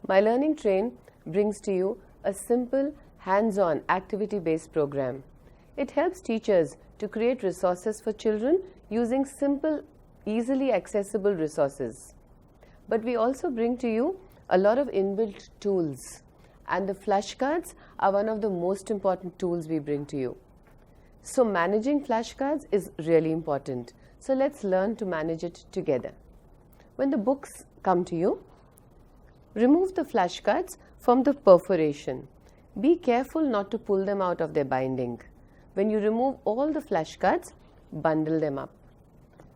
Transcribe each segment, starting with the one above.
My Learning Train brings to you a simple, hands-on, activity-based program. It helps teachers to create resources for children using simple, easily accessible resources. But we also bring to you a lot of inbuilt tools, and the flashcards are one of the most important tools we bring to you. So managing flashcards is really important. So let's learn to manage it together. When the books come to you, remove the flashcards from the perforation. Be careful not to pull them out of their binding. When you remove all the flashcards, bundle them up.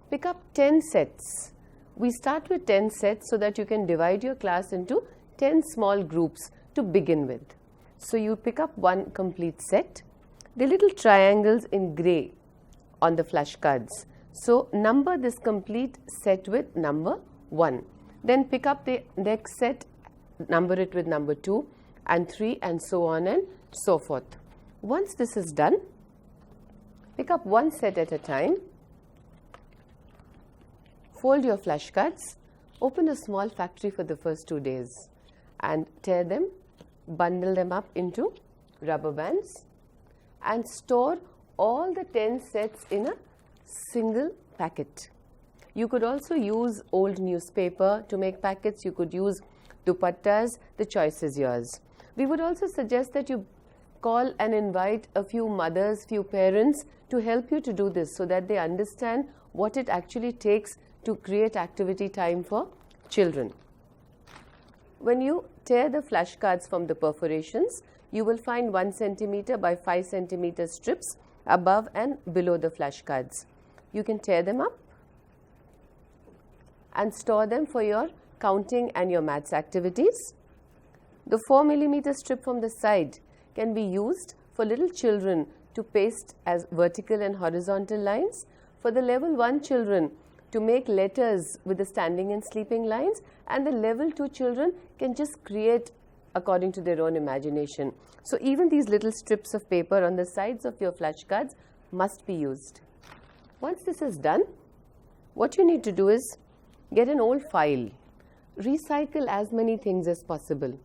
Pick up 10 sets. We start with 10 sets so that you can divide your class into 10 small groups to begin with. So you pick up one complete set. The little triangles in grey on the flashcards. So number this complete set with number 1. Then pick up the next set, number it with number 2 and 3 and so on and so forth. Once this is done, pick up one set at a time. Fold your flashcards, open a small factory for the first 2 days and tear them, bundle them up into rubber bands and store all the 10 sets in a single packet. You could also use old newspaper to make packets. You could use dupattas. The choice is yours. We would also suggest that you call and invite a few mothers, few parents to help you to do this so that they understand what it actually takes to create activity time for children. When you tear the flashcards from the perforations, you will find 1 centimeter by 5 centimeter strips above and below the flashcards. You can tear them up and store them for your counting and your maths activities. The 4 millimeter strip from the side can be used for little children to paste as vertical and horizontal lines. For the level 1 children to make letters with the standing and sleeping lines, and the level 2 children can just create according to their own imagination. So even these little strips of paper on the sides of your flashcards must be used. Once this is done, what you need to do is get an old file, recycle as many things as possible,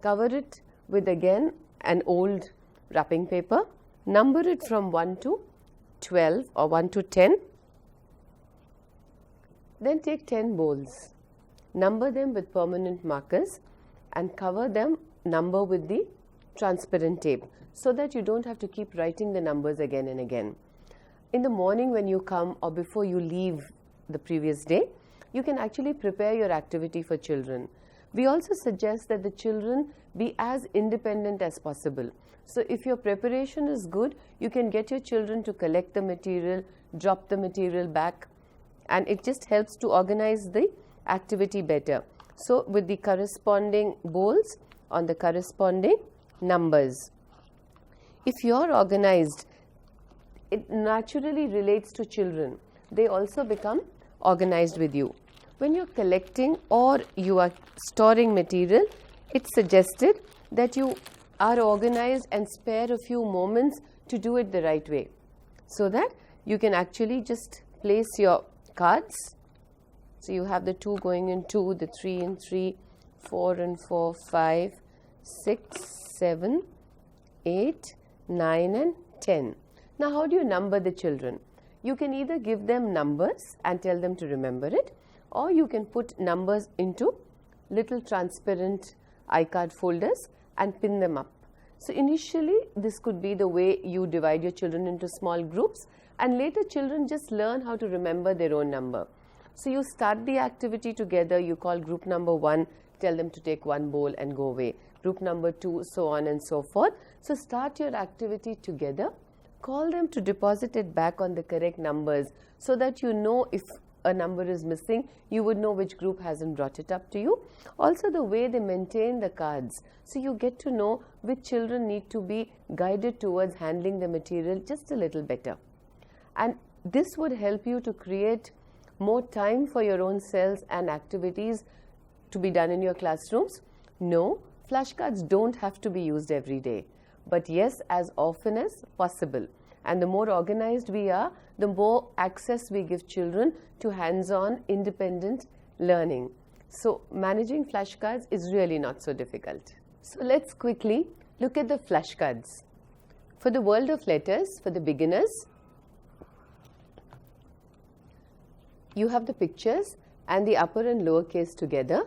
cover it with again an old wrapping paper, number it from 1 to 12 or 1 to 10, then take 10 bowls, number them with permanent markers and cover them number with the transparent tape so that you don't have to keep writing the numbers again and again. In the morning when you come or before you leave the previous day, you can actually prepare your activity for children. We also suggest that the children be as independent as possible. So if your preparation is good, you can get your children to collect the material, drop the material back, and it just helps to organize the activity better. So with the corresponding bowls on the corresponding numbers. If you're organized, it naturally relates to children. They also become organized with you. When you're collecting or you are storing material, it's suggested that you are organized and spare a few moments to do it the right way, so that you can actually just place your cards. So you have the 2 going in 2, the 3 in 3, 4 and 4, 5, 6, 7, 8, 9 and 10. Now how do you number the children? You can either give them numbers and tell them to remember it, or you can put numbers into little transparent iCard folders and pin them up. So initially this could be the way you divide your children into small groups, and later children just learn how to remember their own number. So you start the activity together, you call group number 1, tell them to take 1 bowl and go away. Group number 2, so on and so forth. So start your activity together, call them to deposit it back on the correct numbers so that you know if a number is missing, you would know which group hasn't brought it up to you. Also the way they maintain the cards, so you get to know which children need to be guided towards handling the material just a little better. And this would help you to create more time for your own selves and activities to be done in your classrooms. No, flashcards don't have to be used every day, but yes, as often as possible. And the more organized we are, the more access we give children to hands-on independent learning. So managing flashcards is really not so difficult. So let's quickly look at the flashcards. For the world of letters, for the beginners, you have the pictures and the upper and lower case together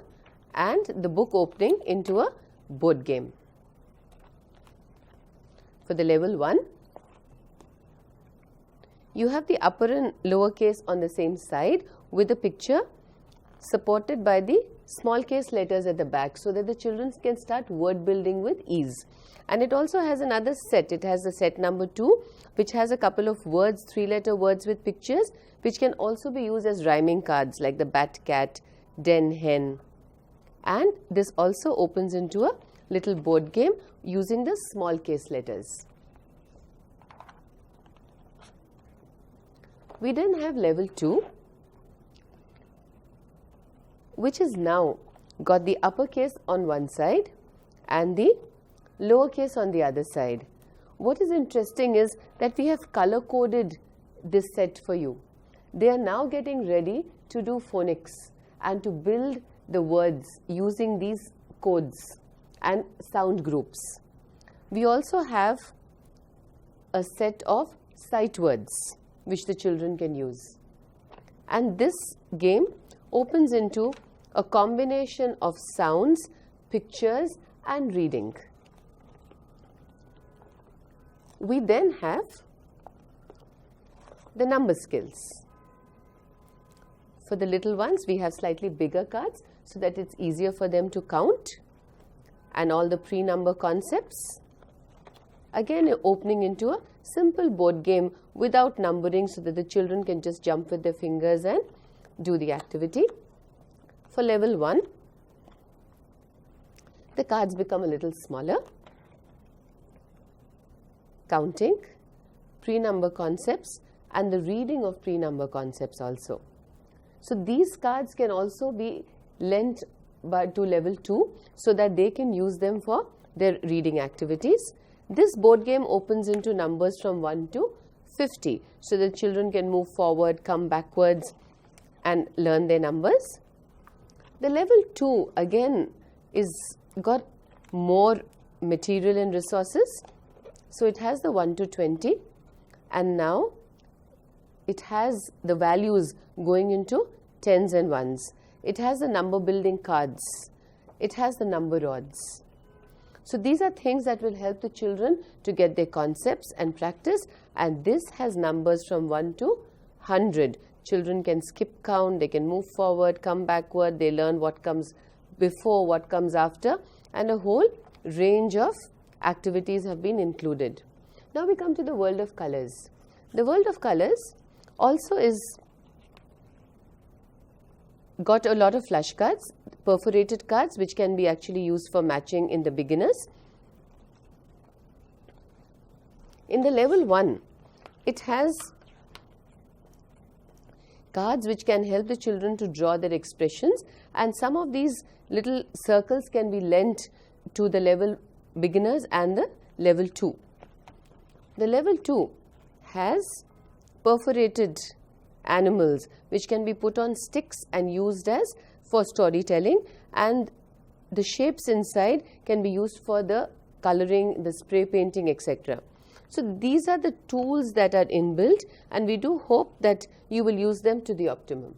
and the book opening into a board game. For the level 1, you have the upper and lower case on the same side with a picture supported by the small case letters at the back so that the children can start word building with ease. And it also has another set. It has the set number 2, which has a couple of words, 3-letter words with pictures, which can also be used as rhyming cards like the bat, cat, den, hen. And this also opens into a little board game using the small case letters. We then have level 2, which is now got the uppercase on one side and the lowercase on the other side. What is interesting is that we have color coded this set for you. They are now getting ready to do phonics and to build the words using these codes and sound groups. We also have a set of sight words which the children can use. And this game opens into a combination of sounds, pictures and reading. We then have the number skills. For the little ones, we have slightly bigger cards so that it's easier for them to count, and all the pre-number concepts. Again, opening into a simple board game without numbering so that the children can just jump with their fingers and do the activity. For level 1, the cards become a little smaller. Counting, pre-number concepts and the reading of pre-number concepts also. So these cards can also be lent to level 2 so that they can use them for their reading activities. This board game opens into numbers from 1 to 50 so that children can move forward, come backwards and learn their numbers. The level 2 again is got more material and resources. So it has the 1 to 20 and now it has the values going into tens and ones. It has the number building cards. It has the number rods. So these are things that will help the children to get their concepts and practice, and this has numbers from 1 to 100. Children can skip count, they can move forward, come backward, they learn what comes before, what comes after, and a whole range of activities have been included. Now we come to the world of colors. The world of colors also is got a lot of flashcards, perforated cards which can be actually used for matching in the beginners. In the level 1, it has cards which can help the children to draw their expressions, and some of these little circles can be lent to the level beginners and the level 2. The level 2 has perforated animals which can be put on sticks and used as for storytelling, and the shapes inside can be used for the coloring, the spray painting, etc. So these are the tools that are inbuilt, and we do hope that you will use them to the optimum.